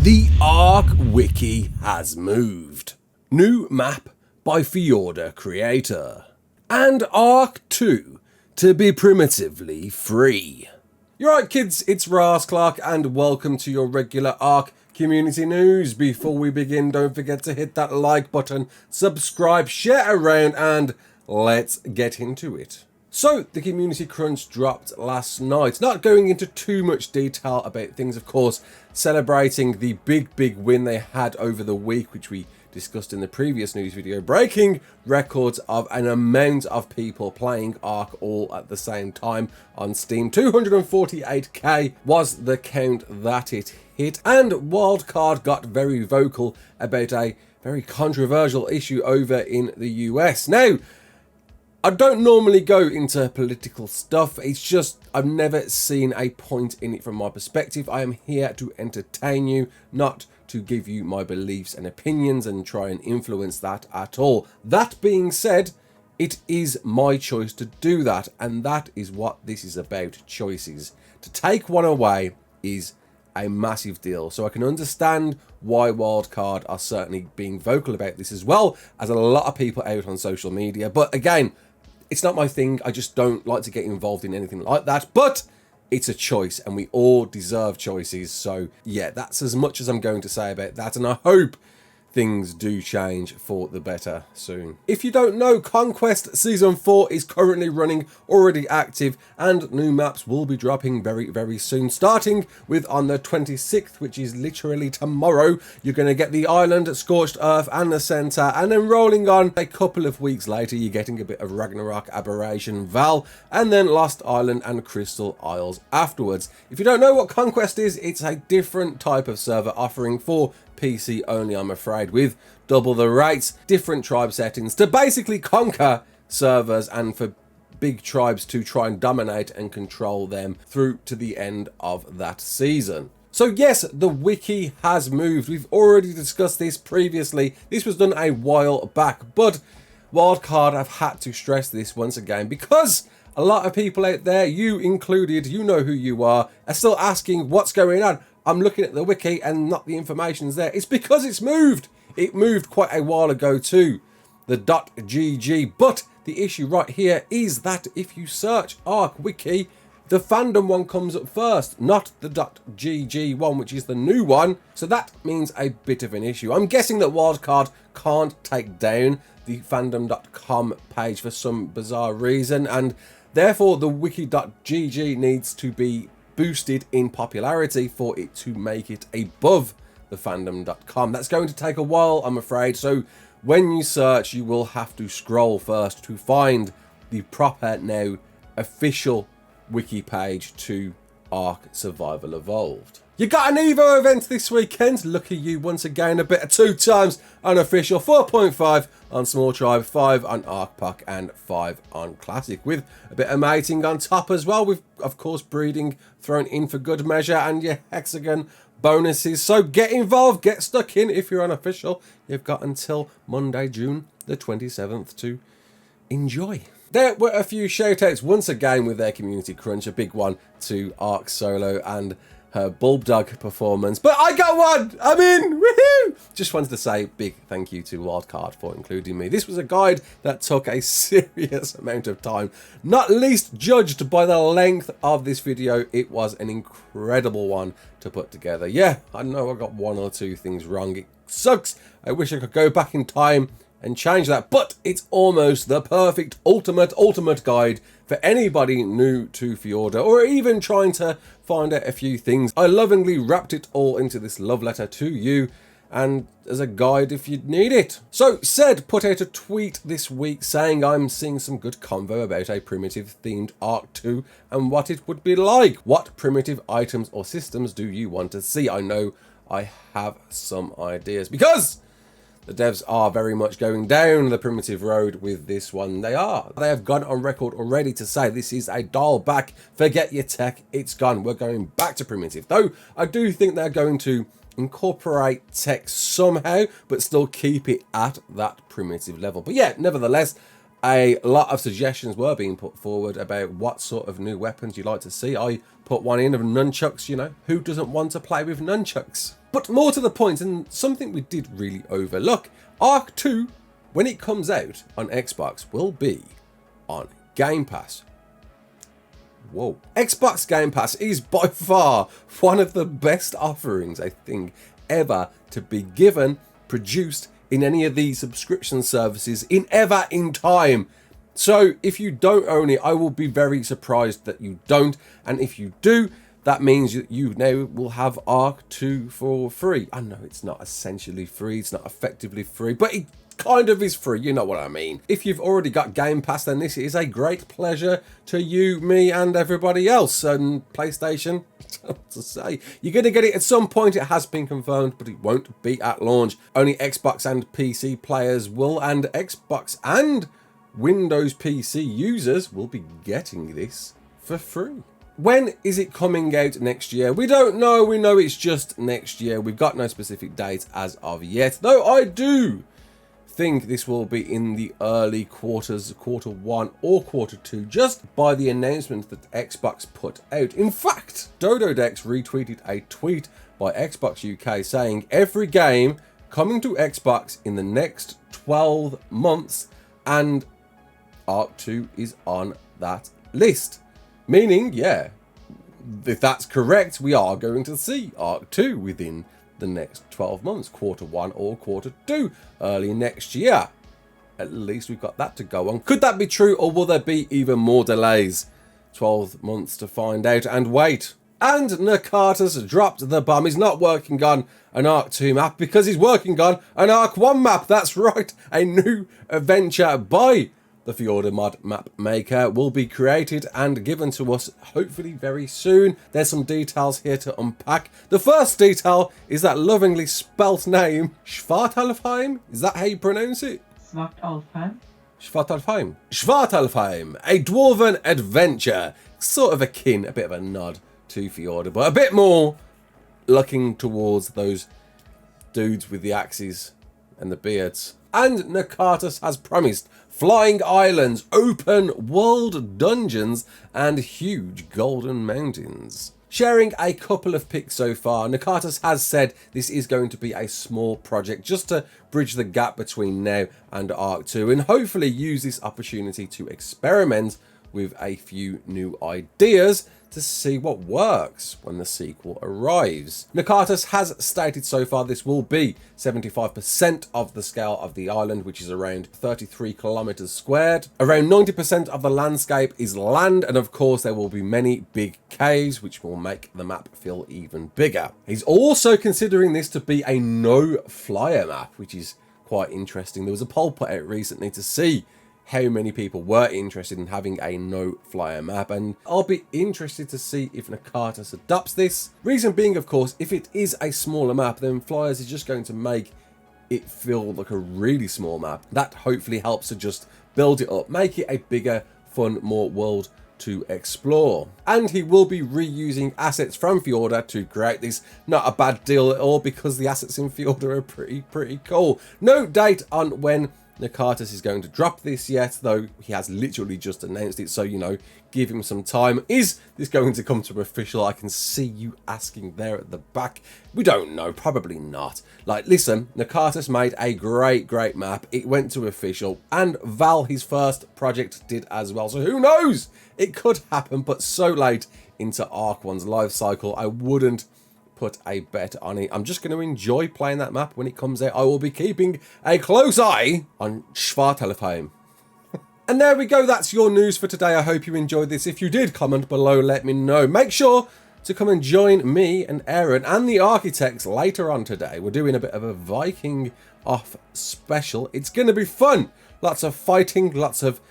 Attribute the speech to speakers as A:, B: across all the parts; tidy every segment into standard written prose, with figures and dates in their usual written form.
A: The ARK Wiki has moved. New map by Fjordur creator. And ARK 2 to be primitively free. You're right kids, it's Raasclark and welcome to your regular ARK community news. Before we begin, don't forget to hit that like button, subscribe, share around, and let's get into it. So, the community crunch dropped last night. Not going into too much detail about things, of course, celebrating the big win they had over the week, which we discussed in the previous news video, breaking records of an amount of people playing ARK all at the same time on Steam. 248k was the count that it hit, and Wildcard got very vocal about a very controversial issue over in the US. Now, I don't normally go into political stuff, it's just I've never seen a point in it from my perspective. I am here to entertain you, not to give you my beliefs and opinions and try and influence that at all. That being said, it is my choice to do that, and that is what this is about, choices. To take one away is a massive deal, so I can understand why Wildcard are certainly being vocal about this, as well as a lot of people out on social media. But again, it's not my thing. I just don't like to get involved in anything like that, but it's a choice and we all deserve choices. So yeah, that's as much as I'm going to say about that, and I hope things do change for the better soon. If you don't know, Conquest Season 4 is currently running, already active, and new maps will be dropping very soon. Starting with on the 26th, which is literally tomorrow, you're going to get the Island, Scorched Earth, and the Centre, and then rolling on a couple of weeks later, you're getting a bit of Ragnarok, Aberration, Val, and then Lost Island and Crystal Isles afterwards. If you don't know what Conquest is, it's a different type of server offering for PC only, I'm afraid, with double the rates, different tribe settings to basically conquer servers and for big tribes to try and dominate and control them through to the end of that season. So yes, the wiki has moved. We've already discussed this previously. This was done a while back, but Wildcard have had to stress this once again because a lot of people out there, you included, you know who you are still asking what's going on. I'm looking at the wiki and not the information's there. It's because it's moved. It moved quite a while ago to the .gg, but the issue right here is that if you search ARK Wiki, the fandom one comes up first, not the .gg one, which is the new one. So that means a bit of an issue. I'm guessing that Wildcard can't take down the fandom.com page for some bizarre reason, and therefore the wiki.gg needs to be boosted in popularity for it to make it above the fandom.com. That's going to take a while, I'm afraid, so when you search you will have to scroll first to find the proper, now official wiki page to ARK Survival Evolved. You got an EVO event this weekend. Lucky you once again. A bit of 2 times unofficial, 4.5 on Small Tribe, 5 on ARK Puck, and 5 on Classic, with a bit of mating on top as well, with of course breeding thrown in for good measure, and your hexagon bonuses. So get involved, get stuck in. If you're unofficial, you've got until Monday, June the 27th to enjoy. There were a few shoutouts once again with their community crunch, a big one to ARK Solo and her Bulldog performance, but I got one! I'm in! Woohoo! Just wanted to say big thank you to Wildcard for including me. This was a guide that took a serious amount of time, not least judged by the length of this video. It was an incredible one to put together. Yeah, I know I got 1 or 2 things wrong. It sucks. I wish I could go back in time and change that, but it's almost the perfect ultimate guide for anybody new to Fjordur or even trying to find out a few things. I lovingly wrapped it all into this love letter to you and as a guide if you need it. So Said put out a tweet this week saying I'm seeing some good convo about a primitive themed ARK 2 and what it would be like. What primitive items or systems do you want to see? I know I have some ideas because the devs are very much going down the primitive road with this one. They have gone on record already to say this is a dial back, forget your tech, it's gone, we're going back to primitive. Though I do think they're going to incorporate tech somehow, but still keep it at that primitive level. But yeah, nevertheless, A lot of suggestions were being put forward about what sort of new weapons you'd like to see. I put one in of nunchucks, you know, who doesn't want to play with nunchucks? But more to the point, and something we did really overlook, ARK 2, when it comes out on Xbox, will be on Game Pass. Whoa. Xbox Game Pass is by far one of the best offerings, I think, ever to be given, produced in any of these subscription services in time. So if you don't own it, I will be very surprised that you don't. And if you do, that means you now will have ARK 2 for free. I know it's not essentially free, it's not effectively free, but it kind of is free, you know what I mean. If you've already got Game Pass, then this is a great pleasure to you, me, and everybody else. And PlayStation, to say, you're going to get it at some point. It has been confirmed, but it won't be at launch. Only Xbox and PC players will, and Xbox and Windows PC users will be getting this for free. When is it coming out next year? We don't know. We know it's just next year. We've got no specific date as of yet, though I do think this will be in the early quarters, quarter 1 or quarter 2, just by the announcement that Xbox put out. In fact, Dododex retweeted a tweet by Xbox UK saying every game coming to Xbox in the next 12 months, and ARK 2 is on that list. Meaning, yeah, if that's correct, we are going to see ARK 2 within the next 12 months, quarter 1 or quarter 2, early next year. At least we've got that to go on. Could that be true, or will there be even more delays? 12 months to find out and wait. And Nekatus dropped the bomb. He's not working on an ARK 2 map because he's working on an ARK 1 map. That's right, a new adventure by the Fjordur mod map maker will be created and given to us hopefully very soon. There's some details here to unpack. The first detail is that lovingly spelt name, Svartalfheim. Is that how you pronounce it?
B: Svartalfheim.
A: Svartalfheim. Svartalfheim, a dwarven adventure. Sort of akin, a bit of a nod to Fjordur, but a bit more looking towards those dudes with the axes and the beards. And Nekatus has promised flying islands, open world dungeons, and huge golden mountains. Sharing a couple of pics so far, Nekatus has said this is going to be a small project just to bridge the gap between now and ARK 2, and hopefully use this opportunity to experiment with a few new ideas to see what works when the sequel arrives. Nekatus has stated so far this will be 75% of the scale of the island, which is around 33 kilometers squared. Around 90% of the landscape is land, and of course there will be many big caves, which will make the map feel even bigger. He's also considering this to be a no-flyer map, which is quite interesting. There was a poll put out recently to see how many people were interested in having a no-flyer map, and I'll be interested to see if Nekatus adopts this. Reason being, of course, if it is a smaller map, then flyers is just going to make it feel like a really small map. That hopefully helps to just build it up, make it a bigger, fun, more world to explore. And he will be reusing assets from Fjordur to create this. Not a bad deal at all, because the assets in Fjordur are pretty cool. No date on when Nekatus is going to drop this yet, though he has literally just announced it, so, you know, give him some time. Is this going to come to official? I can see you asking there at the back. We don't know, probably not. Like, listen, Nekatus made a great map. It went to official, and Val, his first project, did as well, so who knows? It could happen, but so late into ARK 1's life cycle, I wouldn't put a bet on it. I'm just going to enjoy playing that map when it comes out. I will be keeping a close eye on Svartalfheim. And there we go. That's your news for today. I hope you enjoyed this. If you did, comment below, let me know. Make sure to come and join me and Aaron and the architects later on today. We're doing a bit of a Viking off special. It's going to be fun. Lots of fighting, lots of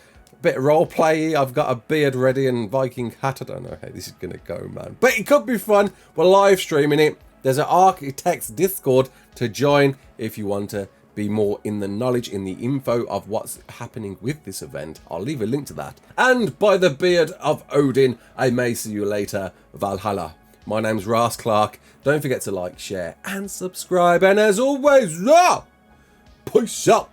A: bit of role play. I've got a beard ready and Viking hat. I don't know how this is going to go, man, but it could be fun. We're live streaming it. There's an Architects Discord to join if you want to be more in the knowledge, in the info of what's happening with this event. I'll leave a link to that. And by the beard of Odin, I may see you later, Valhalla. My name's Raasclark. Don't forget to like, share, and subscribe. And as always, peace out.